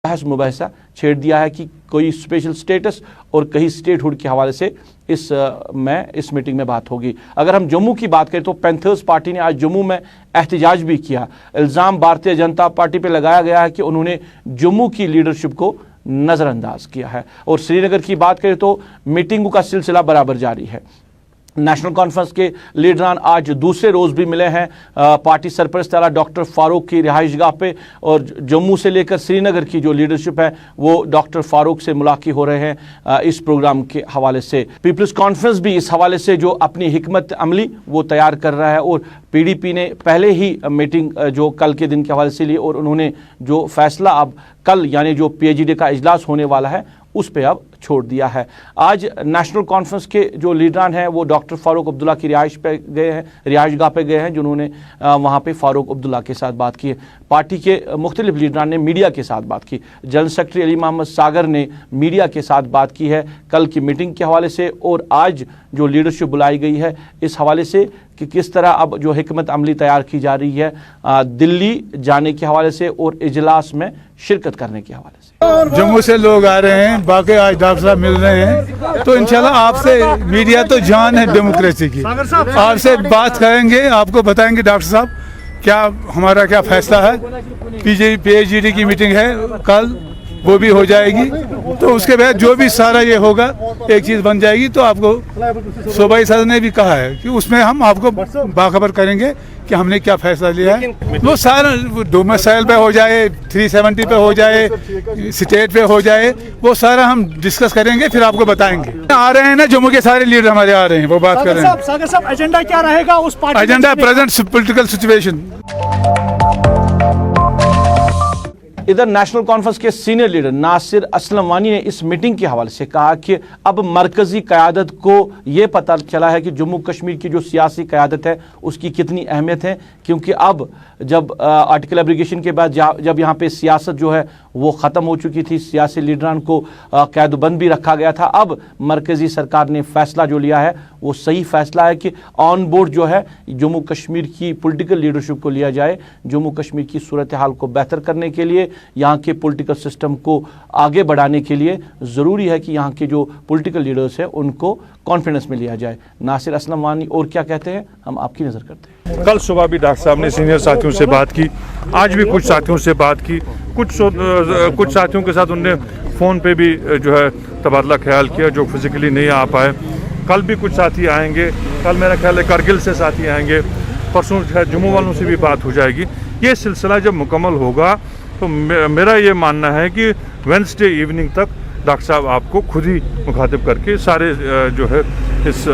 बहस मुबहसा छेड़ दिया है कि कोई स्पेशल स्टेटस और कहीं स्टेटहुड के हवाले से इस मीटिंग में बात होगी। अगर हम जम्मू की बात करें तो पैंथर्स पार्टी ने आज जम्मू में एहतजाज भी किया। इल्ज़ाम भारतीय जनता पार्टी पे लगाया गया है कि उन्होंने जम्मू की लीडरशिप को नज़रअंदाज किया है। और श्रीनगर की बात करें तो मीटिंगों का सिलसिला बराबर जारी है। नेशनल कॉन्फ्रेंस के लीडरान आज दूसरे रोज़ भी मिले हैं पार्टी सरपरस्त आला डॉक्टर फारूक की रिहाइशगाह पे, और जम्मू से लेकर श्रीनगर की जो लीडरशिप है वो डॉक्टर फारूक से मुलाकात हो रहे हैं इस प्रोग्राम के हवाले से। पीपल्स कॉन्फ्रेंस भी इस हवाले से जो अपनी हिकमत अमली वो तैयार कर रहा है, और पीडीपी ने पहले ही मीटिंग जो कल के दिन के हवाले से ली, और उन्होंने जो फैसला अब कल यानी जो पीएचडी का इजलास होने वाला है उस पे अब छोड़ दिया है। आज नेशनल कॉन्फ्रेंस के जो लीडरान हैं वो डॉक्टर फारूक अब्दुल्ला की रिहाइशगाह पे गए हैं, जिन्होंने वहाँ पे फारूक अब्दुल्ला के साथ बात की है। पार्टी के मुख्तलिफ लीडरान ने मीडिया के साथ बात की। जनरल सेक्रेटरी अली मोहम्मद सागर ने मीडिया के साथ बात की है कल की मीटिंग के हवाले से, और आज जो लीडरशिप बुलाई गई है इस हवाले से कि किस तरह अब जो हिकमत अमली तैयार की जा रही है दिल्ली जाने के हवाले से और इजलास में शिरकत करने के हवाले से। जम्मू से लोग आ रहे हैं, बाकी आज डॉक्टर साहब मिल रहे हैं, तो इंशाल्लाह आपसे मीडिया तो जान है डेमोक्रेसी की, आपसे बात करेंगे, आपको बताएंगे डॉक्टर साहब क्या हमारा क्या फैसला है। पीएचडी की मीटिंग है कल, वो भी हो जाएगी, तो उसके बाद जो भी सारा ये होगा एक चीज़ बन जाएगी। तो आपको सूबाई सदर ने भी कहा है कि उसमें हम आपको बाखबर करेंगे कि हमने क्या फैसला लिया है। वो सारा डोमिसाइल पे हो जाए, 370 पे हो जाए, स्टेट पे हो जाए, वो सारा हम डिस्कस करेंगे, फिर आपको बताएंगे। आ रहे हैं ना जम्मू के सारे लीडर हमारे आ रहे हैं, वो बात कर रहे हैं। सागर साहब एजेंडा क्या रहेगा उस party? Agenda present political situation. इधर नेशनल कॉन्फ्रेंस के सीनियर लीडर नासिर असलम वानी ने इस मीटिंग के हवाले से कहा कि अब मरकजी क़यादत को ये पता चला है कि जम्मू कश्मीर की जो सियासी क़यादत है उसकी कितनी अहमियत है, क्योंकि अब जब आर्टिकल एब्रीगेशन के बाद जब यहाँ पे सियासत जो है वो ख़त्म हो चुकी थी, सियासी लीडरान को कैदबंद भी रखा गया था। अब मरकजी सरकार ने फैसला जो लिया है वो सही फैसला है कि ऑन बोर्ड जो है जम्मू कश्मीर की पॉलिटिकल लीडरशिप को लिया जाए। जम्मू कश्मीर की सूरत हाल को बेहतर करने के लिए, यहाँ के पॉलिटिकल सिस्टम को आगे बढ़ाने के लिए ज़रूरी है कि यहाँ के जो पॉलिटिकल लीडर्स हैं उनको कॉन्फिडेंस में लिया जाए। नासिर असलम वानी और क्या कहते हैं हम आपकी नज़र करते हैं। कल सुबह भी डॉक्टर साहब ने सीनियर साथियों से बात की, आज भी कुछ साथियों से बात की, कुछ साथियों के साथ उनने फ़ोन पे भी जो है तबादला ख्याल किया जो फिजिकली नहीं आ पाए। कल भी कुछ साथी आएंगे, कल मेरा ख्याल है कारगिल से साथी आएंगे, परसों जम्मू वालों से भी बात हो जाएगी। ये सिलसिला जब मुकम्मल होगा तो मेरा ये मानना है कि वेडनेसडे इवनिंग तक डॉक्टर साहब आपको खुद ही मुखातिब करके सारे जो है इस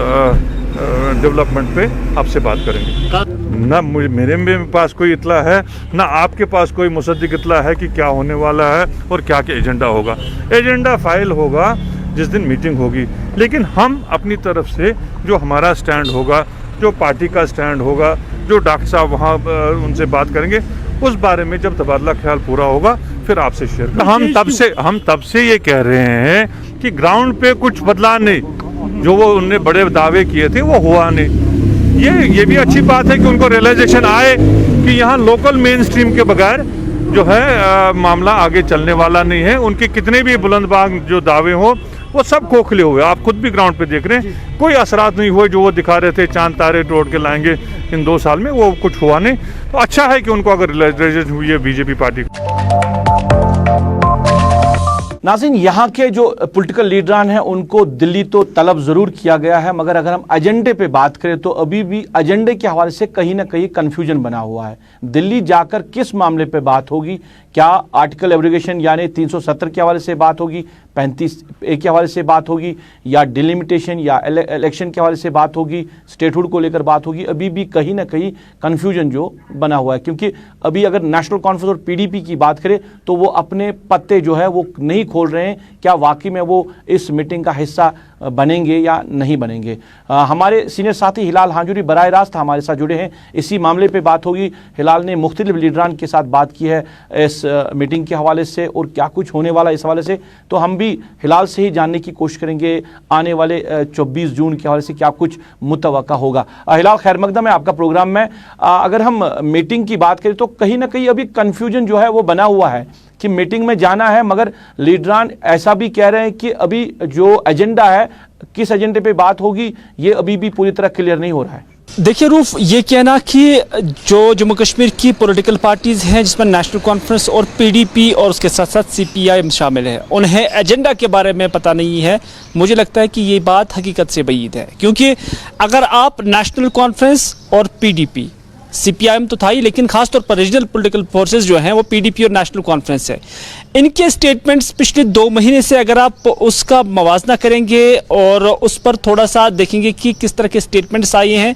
डेवलपमेंट पे आपसे बात करेंगे। ना मेरे पास कोई इतला है, ना आपके पास कोई मुसद्दिक इतला है कि क्या होने वाला है और क्या क्या एजेंडा होगा। एजेंडा फाइल होगा जिस दिन मीटिंग होगी, लेकिन हम अपनी तरफ से जो हमारा स्टैंड होगा, जो पार्टी का स्टैंड होगा, जो डॉक्टर साहब वहाँ उनसे बात करेंगे, उस बारे में जब तबादला ख्याल पूरा होगा फिर आपसे शेयर करेंगे। हम तब से ये कह रहे हैं कि ग्राउंड पे कुछ बदला नहीं, जो वो उनने बड़े दावे किए थे वो हुआ नहीं। ये भी अच्छी बात है कि उनको रियलाइजेशन आए कि यहाँ लोकल मेन स्ट्रीम के बगैर जो है मामला आगे चलने वाला नहीं है। उनके कितने भी बुलंदबाग जो दावे हों वो सब खोखले हुए, आप खुद भी ग्राउंड पे देख रहे हैं, कोई असरात नहीं हुए। जो वो दिखा रहे थे चांद तारे तोड़ के लाएंगे इन 2 साल में, वो कुछ हुआ नहीं। तो अच्छा है कि उनको अगर रियलाइजेशन हुई है बीजेपी पार्टी को। नाज़रीन, यहाँ के जो पॉलिटिकल लीडरान हैं उनको दिल्ली तो तलब ज़रूर किया गया है, मगर अगर हम एजेंडे पे बात करें तो अभी भी एजेंडे के हवाले से कहीं ना कहीं कन्फ्यूजन बना हुआ है। दिल्ली जाकर किस मामले पे बात होगी? क्या आर्टिकल एब्रीगेशन यानी 370 के हवाले से बात होगी, 35A के हवाले से बात होगी, या डिलिमिटेशन या इलेक्शन के हवाले से बात होगी, स्टेटहुड को लेकर बात होगी? अभी भी कहीं ना कहीं कन्फ्यूजन जो बना हुआ है, क्योंकि अभी अगर नेशनल कॉन्फ्रेंस और पीडीपी की बात करें तो वो अपने पत्ते जो है वो नहीं खोल रहे हैं। क्या वाकई में वो इस मीटिंग का हिस्सा बनेंगे या नहीं बनेंगे? हमारे सीनियर साथी हिलाल हांजुरी बराह रास्त हमारे साथ जुड़े हैं, इसी मामले पे बात होगी। हिलाल ने मुख्तलिफ लीडरान के साथ बात की है इस मीटिंग के हवाले से और क्या कुछ होने वाला इस हवाले से, तो हम भी हिलाल से ही जानने की कोशिश करेंगे आने वाले 24 जून के हवाले से क्या कुछ मुतवक्का होगा। हिलाल, खैर मकदम है आपका प्रोग्राम में। अगर हम मीटिंग की बात करें तो कहीं ना कहीं अभी कन्फ्यूजन जो है वो बना हुआ है कि मीटिंग में जाना है, मगर लीडरान ऐसा भी कह रहे हैं कि अभी जो एजेंडा है, किस एजेंडे पे बात होगी, ये अभी भी पूरी तरह क्लियर नहीं हो रहा है। देखिए रूफ, ये कहना कि जो जम्मू कश्मीर की पॉलिटिकल पार्टीज हैं जिसमें नेशनल कॉन्फ्रेंस और पीडीपी और उसके साथ साथ सीपीआई शामिल है, उन्हें एजेंडा के बारे में पता नहीं है, मुझे लगता है कि ये बात हकीकत से बईद है। क्योंकि अगर आप नेशनल कॉन्फ्रेंस और पीडीपी, सीपीआईएम तो था ही, लेकिन खासतौर पर रीजनल पॉलिटिकल फोर्सेस जो हैं वो पीडीपी और नेशनल कॉन्फ्रेंस है, इनके स्टेटमेंट्स पिछले 2 महीने से अगर आप उसका मवाजना करेंगे और उस पर थोड़ा सा देखेंगे कि किस तरह के स्टेटमेंट्स आए हैं,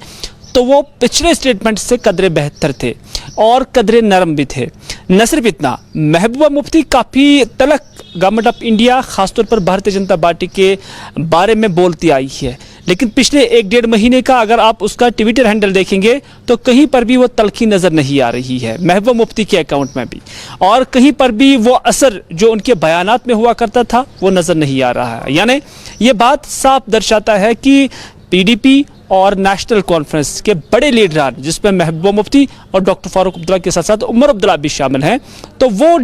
तो वो पिछले स्टेटमेंट से कदरे बेहतर थे और कदरे नरम भी थे। न सिर्फ इतना, महबूबा मुफ्ती काफ़ी तलक गवर्नमेंट ऑफ इंडिया, खासतौर पर भारतीय जनता पार्टी के बारे में बोलती आई है, लेकिन पिछले 1-1.5 महीने का अगर आप उसका ट्विटर हैंडल देखेंगे तो कहीं पर भी वो तलखी नज़र नहीं आ रही है, महबूबा मुफ्ती के अकाउंट में भी, और कहीं पर भी वो असर जो उनके बयानात में हुआ करता था वो नज़र नहीं आ रहा है। यानी ये बात साफ दर्शाता है कि पीडीपी और नेशनल कॉन्फ्रेंस के बड़े लीडरान, जिसमें महबूबा मुफ्ती और डॉक्टर फारूक अब्दुल्ला के साथ साथ उमर अब्दुल्ला भी शामिल हैं, तो वो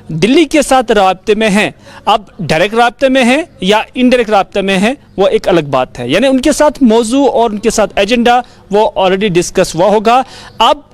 दिल्ली के साथ राब्ते में हैं। अब डायरेक्ट राब्ते में हैं या इनडायरेक्ट राब्ते में हैं, वो एक अलग बात है। यानी उनके साथ मौजू और उनके साथ एजेंडा वो ऑलरेडी डिस्कस हुआ होगा। अब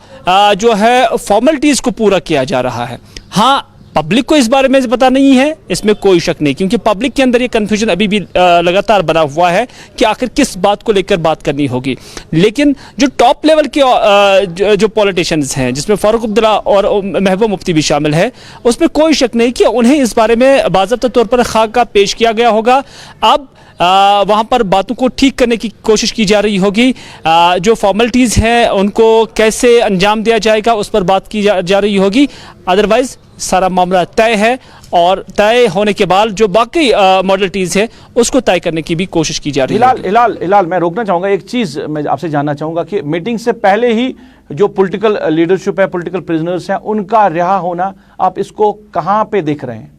जो है फॉर्मेलिटीज़ को पूरा किया जा रहा है। हाँ, पब्लिक को इस बारे में पता नहीं है, इसमें कोई शक नहीं, क्योंकि पब्लिक के अंदर ये कन्फ्यूजन अभी भी लगातार बना हुआ है कि आखिर किस बात को लेकर बात करनी होगी। लेकिन जो टॉप लेवल के जो पॉलिटिशियंस हैं, जिसमें फारूक अब्दुल्ला और महबूबा मुफ्ती भी शामिल है, उसमें कोई शक नहीं कि उन्हें इस बारे में बाज़ाब्ता तौर पर खाका पेश किया गया होगा। अब वहाँ पर बातों को ठीक करने की कोशिश की जा रही होगी। जो फॉर्मेलिटीज़ हैं उनको कैसे अंजाम दिया जाएगा उस पर बात की जा रही होगी। अदरवाइज सारा मामला तय है, और तय होने के बाद जो बाकी मॉडलिटीज़ है उसको तय करने की भी कोशिश की जा रही है। हिलाल मैं रोकना चाहूँगा, एक चीज़ मैं आपसे जानना चाहूँगा कि मीटिंग से पहले ही जो पॉलिटिकल लीडरशिप है, पॉलिटिकल प्रिजनर्स हैं, उनका रिहा होना, आप इसको कहाँ पे देख रहे हैं?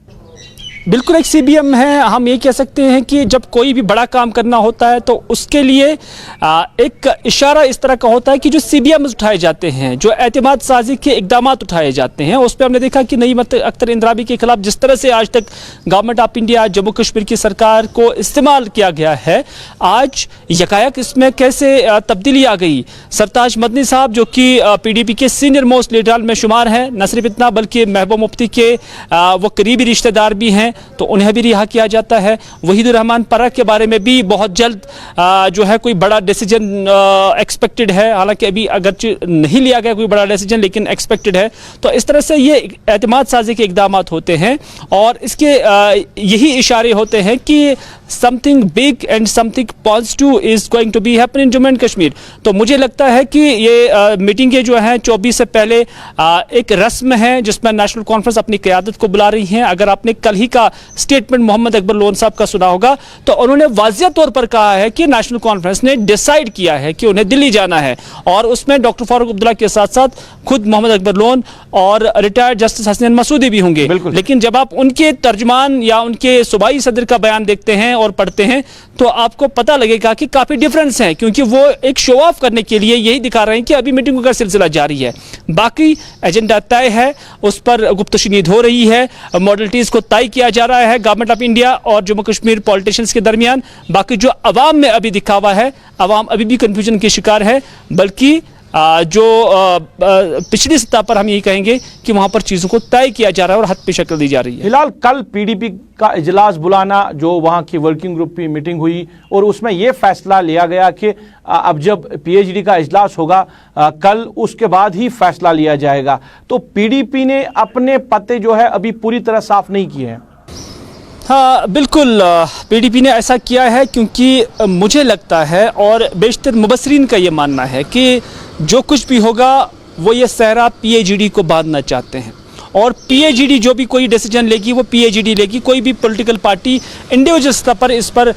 बिल्कुल एक सीबीएम है। हम ये कह सकते हैं कि जब कोई भी बड़ा काम करना होता है तो उसके लिए एक इशारा इस तरह का होता है कि जो सीबीएम उठाए जाते हैं, जो एतमाद साजी के इकदाम उठाए जाते हैं, उस पर हमने देखा कि नईम अख्तर इंद्राबी के खिलाफ जिस तरह से आज तक government of India, Jammu Kashmir की सरकार को इस्तेमाल किया गया है, आज यकायक इसमें कैसे तब्दीली आ गई। सरताज मदनी साहब जो कि पीडीपी के सीनियर मोस्ट लीडर में शुमार हैं, न सिर्फ इतना बल्कि महबूबा मुफ्ती के वो करीबी रिश्तेदार भी हैं, तो उन्हें भी रिहा किया जाता है। वहीदुर रहमान परख के बारे में भी बहुत जल्द जो है कोई बड़ा डिसीजन एक्सपेक्टेड है, हालांकि अभी अगरचे नहीं लिया गया कोई बड़ा डिसीजन, लेकिन एक्सपेक्टेड है। तो इस तरह से ये एतमाद साजी के इकदाम होते हैं और इसके यही इशारे होते हैं कि something big and something positive is going to be happen in Jammu and Kashmir. तो मुझे लगता है कि ये मीटिंगें जो हैं 24 से पहले एक रस्म है जिसमें नेशनल कॉन्फ्रेंस अपनी क़यादत को बुला रही हैं। अगर आपने कल ही का स्टेटमेंट मोहम्मद अकबर लोन साहब का सुना होगा तो उन्होंने वाज़िया तौर पर कहा है कि नेशनल कॉन्फ्रेंस ने डिसाइड किया है कि उन्हें दिल्ली जाना है, और उसमें डॉक्टर फारूक अब्दुल्ला के साथ साथ खुद मोहम्मद अकबर लोन और रिटायर्ड जस्टिस हसनैन मसूदी भी होंगे। लेकिन जब आप उनके तर्जमान या उनके सूबाई सदर का बयान देखते हैं और पढ़ते हैं तो आपको पता लगेगा कि काफ़ी डिफरेंस है, क्योंकि वो एक शो ऑफ करने के लिए यही दिखा रहे हैं कि अभी मीटिंगों का सिलसिला जारी है, बाकी एजेंडा तय है, उस पर गुफ्तशनीद हो रही है, मॉडलिटीज़ को तय किया जा रहा है गवर्नमेंट ऑफ इंडिया और जम्मू कश्मीर पॉलिटिशियंस के दरमियान। बाकी जो अवाम में अभी दिखावा है, अवाम अभी भी कन्फ्यूजन के शिकार है, बल्कि जो पिछली सतह पर हम यही कहेंगे कि वहां पर चीज़ों को तय किया जा रहा है और हद पे शक्ल दी जा रही है। फिलहाल कल पीडीपी का इजलास बुलाना, जो वहां की वर्किंग ग्रुप की मीटिंग हुई और उसमें यह फैसला लिया गया कि अब जब पीएचडी का इजलास होगा कल, उसके बाद ही फैसला लिया जाएगा। तो पीडीपी ने अपने पते जो है अभी पूरी तरह साफ नहीं किए हैं। हाँ बिल्कुल, पीडीपी ने ऐसा किया है क्योंकि मुझे लगता है और बेशतर मुबसरीन का ये मानना है कि जो कुछ भी होगा वो ये सहरा पीएचडी को बांधना चाहते हैं, और पीएचडी जो भी कोई डिसीजन लेगी वो पीएचडी लेगी। कोई भी पॉलिटिकल पार्टी इंडिविजुअल स्तर पर इस पर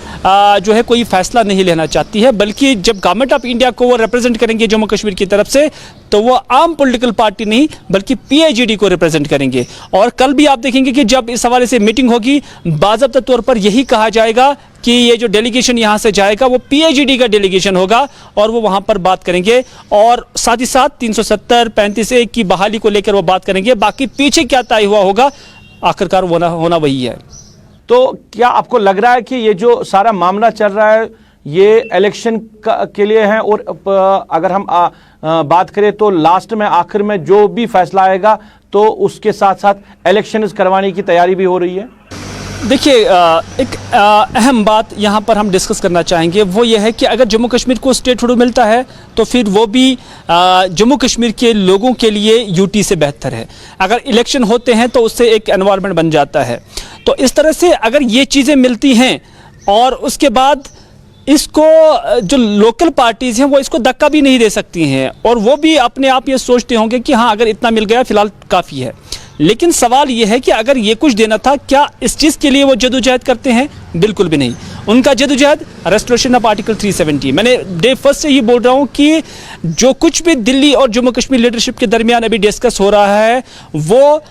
जो है कोई फैसला नहीं लेना चाहती है, बल्कि जब गवर्नमेंट ऑफ इंडिया को वो रिप्रेजेंट करेंगे जम्मू कश्मीर की तरफ से, तो वो आम पॉलिटिकल पार्टी नहीं बल्कि पीएचडी को रिप्रेजेंट करेंगे। और कल भी आप देखेंगे कि जब इस हवाले से मीटिंग होगी, बाज़ाब्ता तौर पर यही कहा जाएगा कि ये जो डेलीगेशन यहाँ से जाएगा वो पीएचडी का डेलीगेशन होगा और वो वहाँ पर बात करेंगे, और साथ ही साथ 370 35A की बहाली को लेकर वो बात करेंगे। बाकी पीछे क्या तय हुआ होगा आखिरकार होना वही है। तो क्या आपको लग रहा है कि ये जो सारा मामला चल रहा है ये इलेक्शन के लिए है, और अगर हम बात करें तो लास्ट में आखिर में जो भी फैसला आएगा तो उसके साथ साथ इलेक्शन करवाने की तैयारी भी हो रही है? देखिए, एक अहम बात यहाँ पर हम डिस्कस करना चाहेंगे, वो ये है कि अगर जम्मू कश्मीर को स्टेटहुड मिलता है तो फिर वो भी जम्मू कश्मीर के लोगों के लिए यूटी से बेहतर है। अगर इलेक्शन होते हैं तो उससे एक एनवायरनमेंट बन जाता है। तो इस तरह से अगर ये चीज़ें मिलती हैं और उसके बाद इसको जो लोकल पार्टीज़ हैं वो इसको धक्का भी नहीं दे सकती हैं, और वो भी अपने आप ये सोचते होंगे कि हाँ, अगर इतना मिल गया फ़िलहाल काफ़ी है। लेकिन सवाल ये है कि अगर ये कुछ देना था, क्या इस चीज़ के लिए वो जदोजहद करते हैं? बिल्कुल भी नहीं। उनका जदोजहद रेस्टोरेशन ऑफ आर्टिकल 370। मैंने डे फर्स्ट से ही बोल रहा हूँ कि जो कुछ भी दिल्ली और जम्मू कश्मीर लीडरशिप के दरमियान अभी डिस्कस हो रहा है वो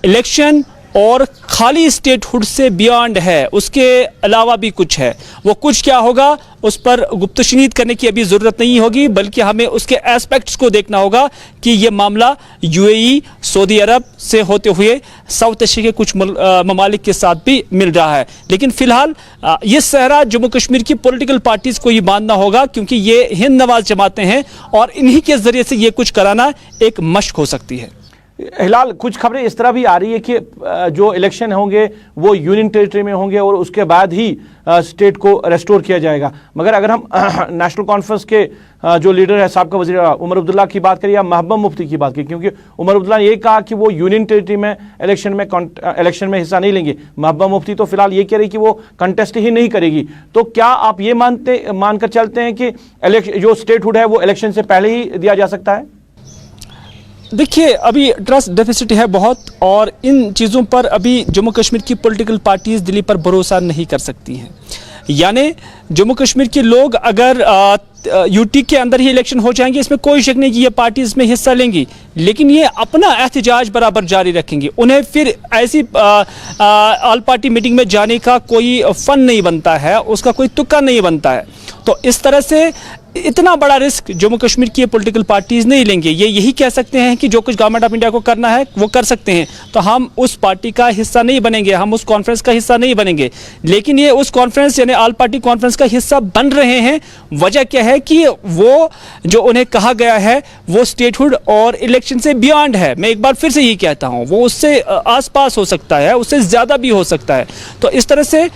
इलेक्शन और खाली स्टेटहुड से बियॉन्ड है, उसके अलावा भी कुछ है। वो कुछ क्या होगा उस पर गुप्तशनीद करने की अभी ज़रूरत नहीं होगी, बल्कि हमें उसके एस्पेक्ट्स को देखना होगा कि ये मामला यूएई, सऊदी अरब से होते हुए साउथ एशिया के कुछ ममालिक के साथ भी मिल रहा है। लेकिन फ़िलहाल ये सहरा जम्मू कश्मीर की पॉलिटिकल पार्टीज़ को ही बांधना होगा, क्योंकि ये हिंद नवाज जमातें हैं और इन्हीं के ज़रिए से ये कुछ कराना एक मशक हो सकती है। हिलाल, कुछ खबरें इस तरह भी आ रही है कि जो इलेक्शन होंगे वो यूनियन टेरिटरी में होंगे और उसके बाद ही स्टेट को रेस्टोर किया जाएगा। मगर अगर हम नेशनल कॉन्फ्रेंस के जो लीडर है साहब का वज़ीर उमर अब्दुल्ला की बात करें या महबूब मुफ्ती की बात करें, क्योंकि उमर अब्दुल्ला ने ये कहा कि वो यूनियन टेरिटरी में इलेक्शन में हिस्सा नहीं लेंगे। महबूब मुफ्ती तो फिलहाल ये कह रही कि वो कंटेस्ट ही नहीं करेगी। तो क्या आप ये मानकर चलते हैं कि जो स्टेटहुड है वो इलेक्शन से पहले ही दिया जा सकता है? देखिए, अभी ट्रस्ट डेफिसिट है बहुत, और इन चीज़ों पर अभी जम्मू कश्मीर की पॉलिटिकल पार्टीज़ दिल्ली पर भरोसा नहीं कर सकती हैं। यानी जम्मू कश्मीर के लोग अगर यूटी के अंदर ही इलेक्शन हो जाएंगे, इसमें कोई शक नहीं कि ये पार्टी इसमें हिस्सा लेंगी, लेकिन ये अपना एहतजाज बराबर जारी रखेंगी। उन्हें फिर ऐसी ऑल पार्टी मीटिंग में जाने का कोई फन नहीं बनता है, उसका कोई तुक्का नहीं बनता है। तो इस तरह से इतना बड़ा रिस्क जम्मू कश्मीर की पॉलिटिकल पार्टीज़ नहीं लेंगे। ये यही कह सकते हैं कि जो कुछ गवर्नमेंट ऑफ इंडिया को करना है वो कर सकते हैं, तो हम उस पार्टी का हिस्सा नहीं बनेंगे, हम उस कॉन्फ्रेंस का हिस्सा नहीं बनेंगे। लेकिन ये उस कॉन्फ्रेंस यानी ऑल पार्टी कॉन्फ्रेंस का हिस्सा बन रहे हैं। वजह क्या है कि वो जो उन्हें कहा गया है वो स्टेटहुड और इलेक्शन से बियॉन्ड है। मैं एक बार फिर से यही कहता हूँ, वो उससे आसपास हो सकता है, उससे ज़्यादा भी हो सकता है। तो इस तरह से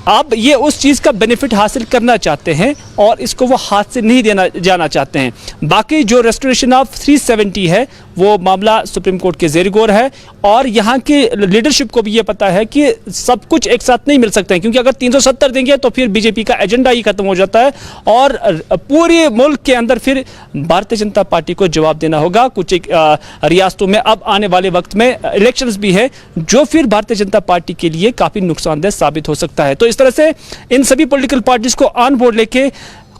अब ये उस चीज़ का बेनिफिट हासिल करना चाहते हैं और इसको वो हाथ से नहीं देना जाना चाहते हैं। बाकी जो रेस्टोरेशन ऑफ 370 है वो मामला सुप्रीम कोर्ट के ज़ेर गौर है, और यहाँ की लीडरशिप को भी ये पता है कि सब कुछ एक साथ नहीं मिल सकते हैं, क्योंकि अगर 370 देंगे तो फिर बीजेपी का एजेंडा ही खत्म हो जाता है और पूरे मुल्क के अंदर फिर भारतीय जनता पार्टी को जवाब देना होगा। कुछ एक रियासतों में अब आने वाले वक्त में इलेक्शंस भी है जो फिर भारतीय जनता पार्टी के लिए काफ़ी नुकसानदेह साबित हो सकता है। तो इस तरह से इन सभी पॉलिटिकल पार्टीज को ऑन बोर्ड लेके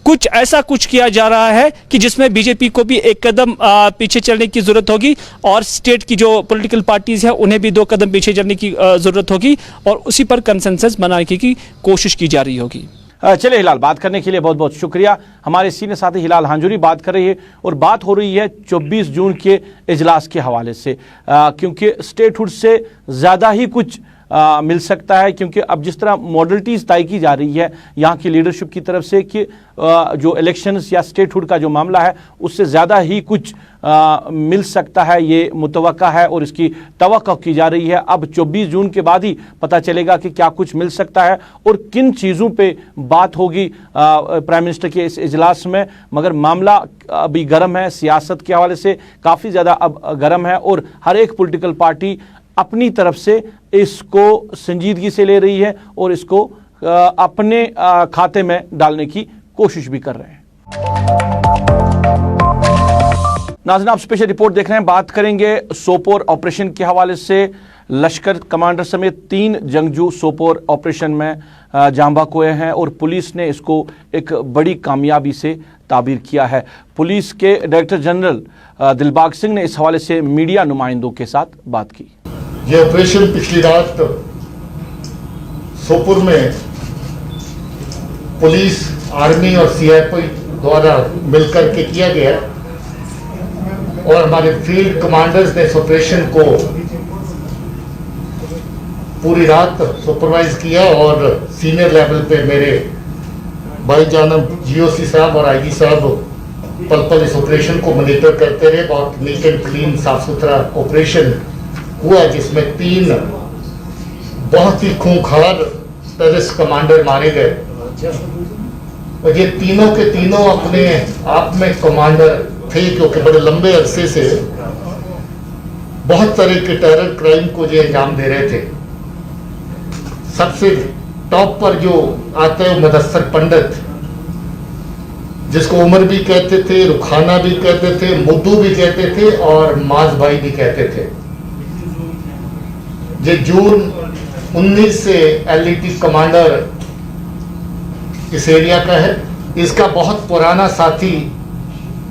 कुछ ऐसा कुछ किया जा रहा है कि जिसमें बीजेपी को भी एक कदम पीछे चलने की जरूरत होगी, और स्टेट की जो पॉलिटिकल पार्टीज है उन्हें भी 2 कदम पीछे चलने की जरूरत होगी, और उसी पर कंसेंसस बनाने की कोशिश की जा रही होगी। चलिए हिलाल, बात करने के लिए बहुत बहुत शुक्रिया। हमारे सीनियर साथी हिलाल हांजुरी बात कर रही है, और बात हो रही है 24 जून के इजलास के हवाले से, क्योंकि स्टेटहुड से ज़्यादा ही कुछ मिल सकता है, क्योंकि अब जिस तरह मॉडलिटीज़ तय की जा रही है यहाँ की लीडरशिप की तरफ से कि जो इलेक्शंस या स्टेटहुड का जो मामला है उससे ज़्यादा ही कुछ मिल सकता है, ये मुतवक्का है और इसकी तवक्को की जा रही है। अब 24 जून के बाद ही पता चलेगा कि क्या कुछ मिल सकता है और किन चीज़ों पे बात होगी प्राइम मिनिस्टर के इस इजलास में। मगर मामला अभी गर्म है, सियासत के हवाले से काफ़ी ज़्यादा अब गर्म है, और हर एक पॉलिटिकल पार्टी अपनी तरफ से इसको संजीदगी से ले रही है और इसको अपने खाते में डालने की कोशिश भी कर रहे हैं। नाज़रीन, आप स्पेशल रिपोर्ट देख रहे हैं। बात करेंगे सोपोर ऑपरेशन के हवाले से। लश्कर कमांडर समेत 3 जंगजू सोपोर ऑपरेशन में जान बहक हुए हैं और पुलिस ने इसको एक बड़ी कामयाबी से ताबीर किया है। पुलिस के डायरेक्टर जनरल दिलबाग सिंह ने इस हवाले से मीडिया नुमाइंदों के साथ बात की। ये ऑपरेशन पिछली रात सोपुर में पुलिस, आर्मी और सीआईपी द्वारा मिलकर के किया गया, और हमारे फील्ड कमांडर्स ने इस ऑपरेशन को पूरी रात सुपरवाइज किया और सीनियर लेवल पे मेरे भाई जानब जीओसी साहब और आईजी साहब पल पल इस ऑपरेशन को मॉनिटर करते रहे। बहुत नीट एंड क्लीन साफ सुथरा ऑपरेशन हुआ जिसमें 3 बहुत ही खूंखार टेररिस्ट कमांडर मारे गए और ये तीनों के तीनों अपने आप में कमांडर थे, क्योंकि बड़े लंबे अरसे से बहुत तरह के टेरर क्राइम को ये अंजाम दे रहे थे। सबसे टॉप पर जो आता है मुदस्सर पंडित, जिसको उमर भी कहते थे, रुखाना भी कहते थे, मुद्दू भी कहते थे और माज भाई भी कहते थे। ये जून 19 से एलईटी कमांडर इस एरिया का है। इसका बहुत पुराना साथी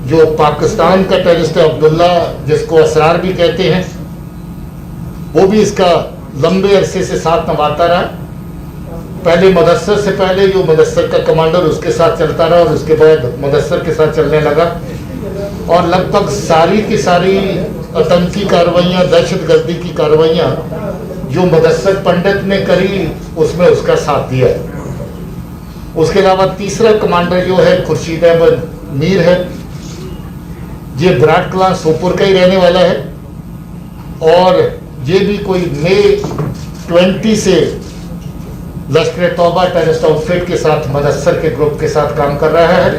जो पाकिस्तान का टेररिस्ट है अब्दुल्ला, जिसको असरार भी कहते हैं, वो भी इसका लंबे अरसे से साथ निभाता रहा। पहले मुदस्सर से पहले जो मुदस्सर का कमांडर उसके साथ चलता रहा और उसके बाद मुदस्सर के साथ चलने लगा और लगभग सारी की सारी आतंकी कार्रवाइयाँ, दहशतगर्दी की कार्रवाइयाँ जो मुदस्सर पंडित ने करी उसमें उसका साथ दिया। उसके अलावा तीसरा कमांडर जो है खुर्शीद अहमद मीर है, ये विराट कला सोपुर का ही रहने वाला है और ये भी कोई मई 20 से लश्कर तौबा टेररिस्ट आउटफिट के साथ मुदस्सर के ग्रुप के साथ काम कर रहा है।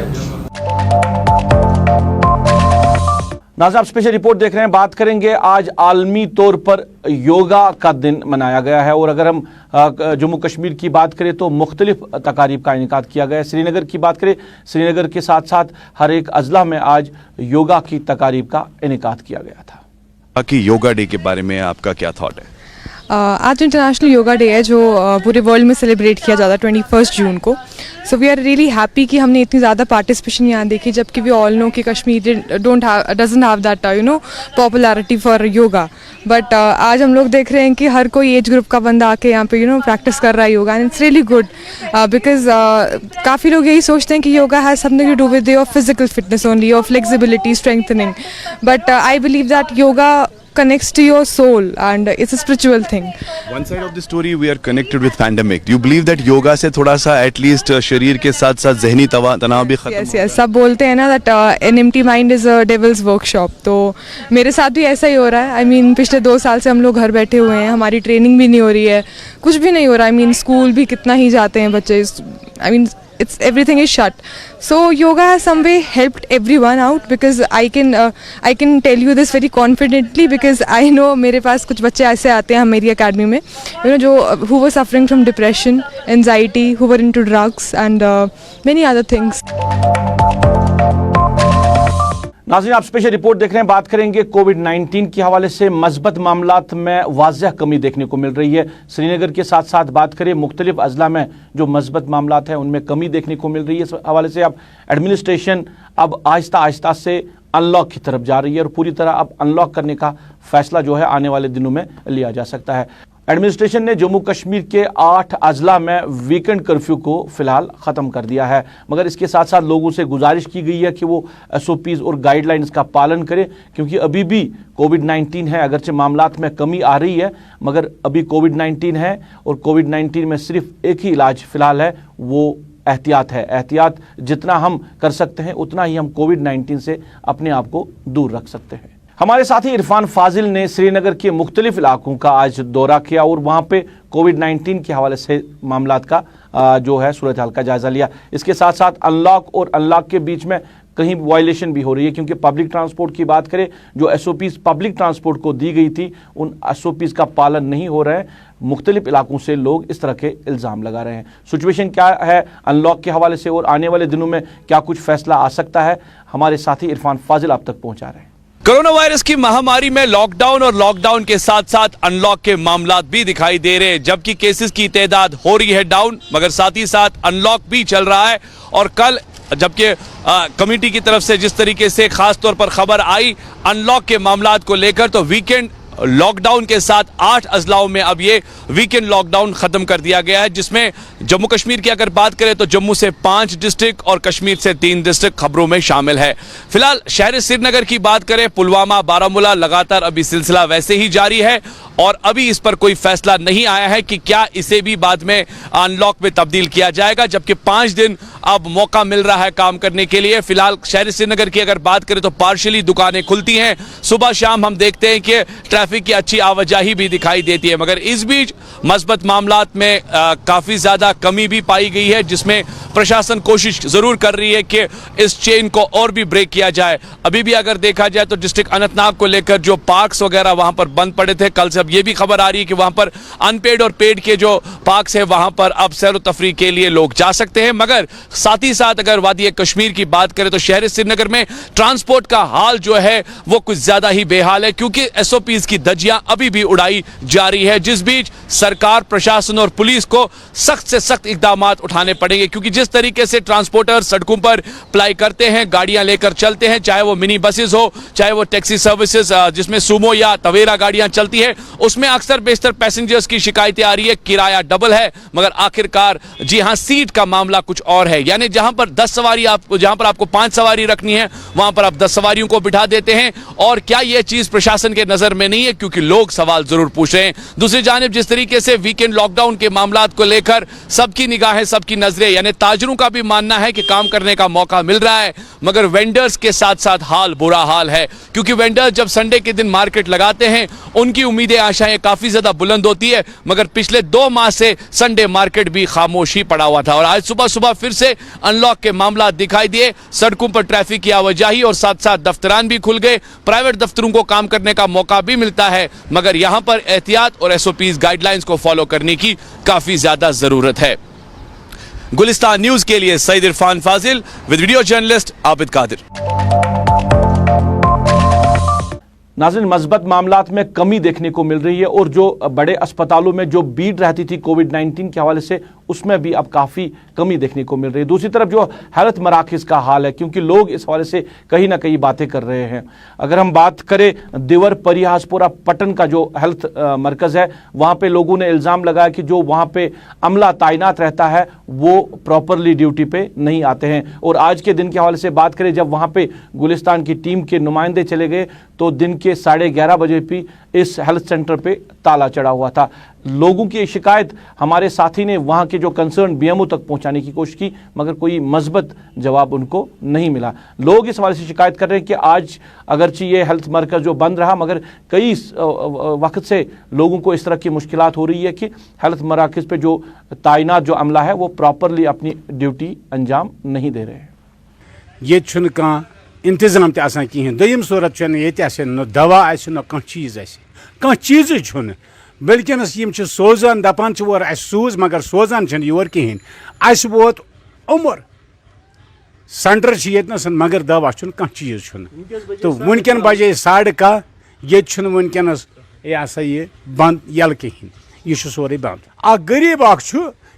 नाज़रीन, आप स्पेशल रिपोर्ट देख रहे हैं। बात करेंगे, आज आलमी तौर पर योगा का दिन मनाया गया है और अगर हम जम्मू कश्मीर की बात करें तो मुख्तलिफ तकारीब का इनेकाद किया गया है। श्रीनगर की बात करें, श्रीनगर के साथ साथ हर एक अजला में आज योगा की तकारीब का इनेकाद किया गया था। कि योगा डे के बारे में आपका क्या थॉट है? आज इंटरनेशनल योगा डे है जो पूरे वर्ल्ड में सेलिब्रेट किया जाता है 21 जून को। So we are really happy कि हमने इतनी ज़्यादा पार्टिसिपेशन यहाँ देखी, जबकि वी ऑल नो कि Kashmir doesn't have that popularity for yoga. But आज हम लोग देख रहे हैं कि हर कोई एज ग्रुप का बंदा आके यहाँ पे प्रैक्टिस कर रहा है yoga, and it's really good because काफ़ी लोग यही सोचते हैं कि yoga has something to do with your physical fitness only, your flexibility, strengthening, but I believe that yoga connects to your soul and it's a spiritual thing. One side of the story, we are connected with pandemic. Do you believe that yoga से थोड़ा सा at least शरीर के साथ साथ ज़हनी तनाव भी खत्म? Yes, सब बोलते हैं ना that an empty mind is a devil's workshop. तो मेरे साथ भी ऐसा ही हो रहा है। I mean पिछले 2 साल से हम लोग घर बैठे हुए हैं, हमारी ट्रेनिंग भी नहीं हो रही है, कुछ भी नहीं हो रहा। I mean स्कूल भी कितना ही जाते हैं बच्चे, I mean everything is shut. So yoga has some way helped everyone out because I can tell you this very confidently because I know मेरे पास कुछ बच्चे ऐसे आते हैं मेरी अकेडमी में, जो who were suffering from depression, anxiety, who were into drugs and many other things. नाज़रीन, आप स्पेशल रिपोर्ट देख रहे हैं। बात करेंगे कोविड-19 के हवाले से मस्बत मामलात में वाज़ह कमी देखने को मिल रही है। श्रीनगर के साथ साथ बात करें मुख्तलिफ अजला में जो मस्बत मामलात हैं उनमें कमी देखने को मिल रही है। इस हवाले से अब एडमिनिस्ट्रेशन अब आहिस्ता आहिस्ता से अनलॉक की तरफ जा रही है और पूरी तरह अब अनलॉक करने का फैसला जो है आने वाले दिनों में लिया जा सकता है। एडमिनिस्ट्रेशन ने जम्मू कश्मीर के 8 अजला में वीकेंड कर्फ्यू को फिलहाल ख़त्म कर दिया है, मगर इसके साथ साथ लोगों से गुजारिश की गई है कि वो SOPs और गाइडलाइंस का पालन करें, क्योंकि अभी भी कोविड-19 है। अगरचे मामलात में कमी आ रही है मगर अभी कोविड-19 है और कोविड-19 में सिर्फ एक ही इलाज फ़िलहाल है, वो एहतियात है। एहतियात जितना हम कर सकते हैं उतना ही हम कोविड-19 से अपने आप को दूर रख सकते हैं। हमारे साथी इरफान फाजिल ने श्रीनगर के मुख्तलिफ इलाकों का आज दौरा किया और वहाँ पे कोविड-19 के हवाले से मामलात का जो है सूरत हाल का जायज़ा लिया। इसके साथ साथ अनलॉक और अनलॉक के बीच में कहीं वायलेशन भी हो रही है, क्योंकि पब्लिक ट्रांसपोर्ट की बात करें, जो SOPs पब्लिक ट्रांसपोर्ट को दी गई थी उन SOPs का पालन नहीं हो रहा है। मुख्तलिफ इलाकों से लोग इस तरह के इल्ज़ाम लगा रहे हैं। सिचुएशन क्या है अनलॉक के हवाले से और आने वाले दिनों में क्या कुछ फैसला आ सकता है, हमारे साथी इरफान फाजिल आप तक पहुँचा रहे हैं। कोरोना वायरस की महामारी में लॉकडाउन और लॉकडाउन के साथ साथ अनलॉक के मामलात भी दिखाई दे रहे हैं, जबकि केसेस की तादाद हो रही है डाउन, मगर साथ ही साथ अनलॉक भी चल रहा है। और कल जबकि कमेटी की तरफ से जिस तरीके से खास तौर पर खबर आई अनलॉक के मामलात को लेकर, तो वीकेंड लॉकडाउन के साथ 8 अजलाओं में अब ये वीकेंड लॉकडाउन खत्म कर दिया गया है, जिसमें जम्मू कश्मीर की अगर बात करें तो जम्मू से 5 डिस्ट्रिक्ट और कश्मीर से 3 डिस्ट्रिक्ट खबरों में शामिल है। फिलहाल शहर श्रीनगर की बात करें, पुलवामा, बारामूला, लगातार अभी सिलसिला वैसे ही जारी है और अभी इस पर कोई फैसला नहीं आया है कि क्या इसे भी बाद में अनलॉक में तब्दील किया जाएगा, जबकि 5 दिन अब मौका मिल रहा है काम करने के लिए। फिलहाल शहर श्रीनगर की अगर बात करें तो पार्शियली दुकानें खुलती हैं, सुबह शाम हम देखते हैं कि ट्रैफिक की अच्छी आवाजाही भी दिखाई देती है, मगर इस बीच मस्बत मामलात में काफी ज्यादा कमी भी पाई गई है, जिसमें प्रशासन कोशिश जरूर कर रही है कि इस चेन को और भी ब्रेक किया जाए। अभी भी अगर देखा जाए तो डिस्ट्रिक्ट अनंतनाग को लेकर जो पार्क्स वगैरह वहां पर बंद पड़े थे, कल से अब ये भी खबर आ रही है कि वहां पर अनपेड और पेड के जो पार्क्स है वहां पर अब सैर व तफरीह के लिए लोग जा सकते हैं। मगर साथ ही साथ अगर वादी कश्मीर की बात करें तो शहर श्रीनगर में ट्रांसपोर्ट का हाल जो है वो कुछ ज्यादा ही बेहाल है, क्योंकि एसओपीज की धज्जियां अभी भी उड़ाई जा रही है, जिस बीच सरकार, प्रशासन और पुलिस को सख्त से सख्त इकदाम उठाने पड़ेंगे, क्योंकि जिस तरीके से ट्रांसपोर्टर सड़कों पर अप्लाई करते हैं, गाड़ियां लेकर चलते हैं, चाहे वो मिनी बसेस हो, चाहे वो टैक्सी सर्विसेज जिसमें सुमो या तवेरा गाड़ियां चलती है, उसमें अक्सर बेशतर पैसेंजर्स की शिकायतें आ रही है, किराया डबल है, मगर आखिरकार जी हां सीट का मामला कुछ और है। यानी जहां पर 10 सवारी जहां पर आपको 5 सवारी रखनी है वहां पर आप 10 सवारियों को बिठा देते हैं। और क्या यह चीज प्रशासन के नजर में नहीं है, क्योंकि लोग सवाल जरूर पूछ रहे हैं। दूसरी जानिब जिस तरीके से वीकेंड लॉकडाउन के मामलात को लेकर सबकी निगाहें, सबकी नजरें, यानी ताजरों का भी मानना है कि काम करने का मौका मिल रहा है, मगर वेंडर्स के साथ साथ हाल बुरा हाल है, क्योंकि वेंडर्स जब संडे के दिन मार्केट लगाते हैं उनकी उम्मीदें, आशाएं काफी ज्यादा बुलंद होती है, मगर पिछले 2 माह से संडे मार्केट भी खामोश ही पड़ा हुआ था। और आज सुबह सुबह फिर से अनलॉक के मामला दिखाई दिए, सड़कों पर ट्रैफिक की आवाजाही और साथ साथ दफ्तरान भी खुल गए, प्राइवेट दफ्तरों को काम करने का मौका भी मिलता है, मगर यहां पर एहतियात और एसओपीज गाइडलाइंस को फॉलो करने की काफी ज्यादा जरूरत है। गुलिस्तान न्यूज के लिए Saeed Irfan Fazil with video journalist Abid Qadir. नाज़रीन, मस्बत मामलात में कमी देखने को मिल रही है और जो बड़े अस्पतालों में जो भीड़ रहती थी कोविड-19 के हवाले से, उसमें भी अब काफ़ी कमी देखने को मिल रही है। दूसरी तरफ जो हेल्थ मराकज़ का हाल है, क्योंकि लोग इस हवाले से कहीं ना कहीं बातें कर रहे हैं। अगर हम बात करें दिवर परिहासपुरा पटन का जो हेल्थ मरकज़ है, वहाँ पे लोगों ने इल्ज़ाम लगाया कि जो वहाँ पे अमला तैनात रहता है वो प्रॉपरली ड्यूटी पे नहीं आते हैं। और आज के दिन के हवाले से बात करें, जब वहाँ पे गुलिस्तान की टीम के नुमाइंदे चले गए तो दिन के 11:30 बजे भी इस हेल्थ सेंटर पे ताला चढ़ा हुआ था। लोगों की शिकायत हमारे साथी ने वहाँ के जो कंसर्न बीएमओ तक पहुँचाने की कोशिश की, मगर कोई मस्बत जवाब उनको नहीं मिला। लोग इस हवाले से शिकायत कर रहे हैं कि आज अगरचे ये हेल्थ मरकज़ जो बंद रहा, मगर कई वक्त से लोगों को इस तरह की मुश्किलात हो रही है कि हेल्थ मराकज़ पे जो तैनात जो अमला है वो प्रॉपरली अपनी ड्यूटी अंजाम नहीं दे रहे हैं। ये इंतजाम कहें। दोम सूरत न दवा न कह चीज़ बल्कि सोजान दपान और सूज, मगर सोजान योर कहें। वोत उम्र सेंटर मगर दवा कह चीज़ तो वनकन बजे 1:30 ये वनकनस यह बंद यल कहें, यह सोरे बंद। गरीब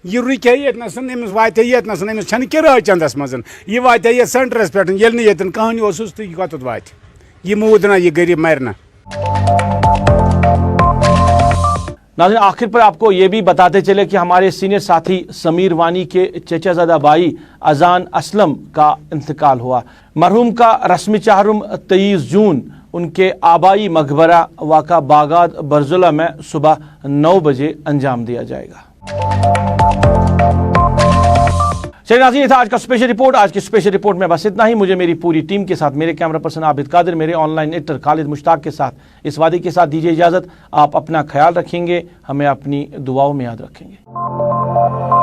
यह रुक अमिस वात अमिस किराय चंदस मज यह वात सेंटरस पे ये कहनी तो यह कत वात यह मूद ना, यह गरीब मरना। नाज़रीन, आखिर पर आपको ये भी बताते चले कि हमारे सीनियर साथी समीर वानी के चचाज़ादा भाई अजान असलम का इंतकाल हुआ। मरहूम का रस्मी चाहरुम 23 जून उनके आबाई मकबरा वाक़ा बागाद बरजुला में सुबह 9 बजे अंजाम दिया जाएगा। चलिए नाज़रीन, था आज का स्पेशल रिपोर्ट। आज की स्पेशल रिपोर्ट में बस इतना ही। मुझे मेरी पूरी टीम के साथ, मेरे कैमरा पर्सन आबिद कादिर, मेरे ऑनलाइन एडिटर खालिद मुश्ताक के साथ इस वादे के साथ दीजिए इजाज़त। आप अपना ख्याल रखेंगे, हमें अपनी दुआओं में याद रखेंगे।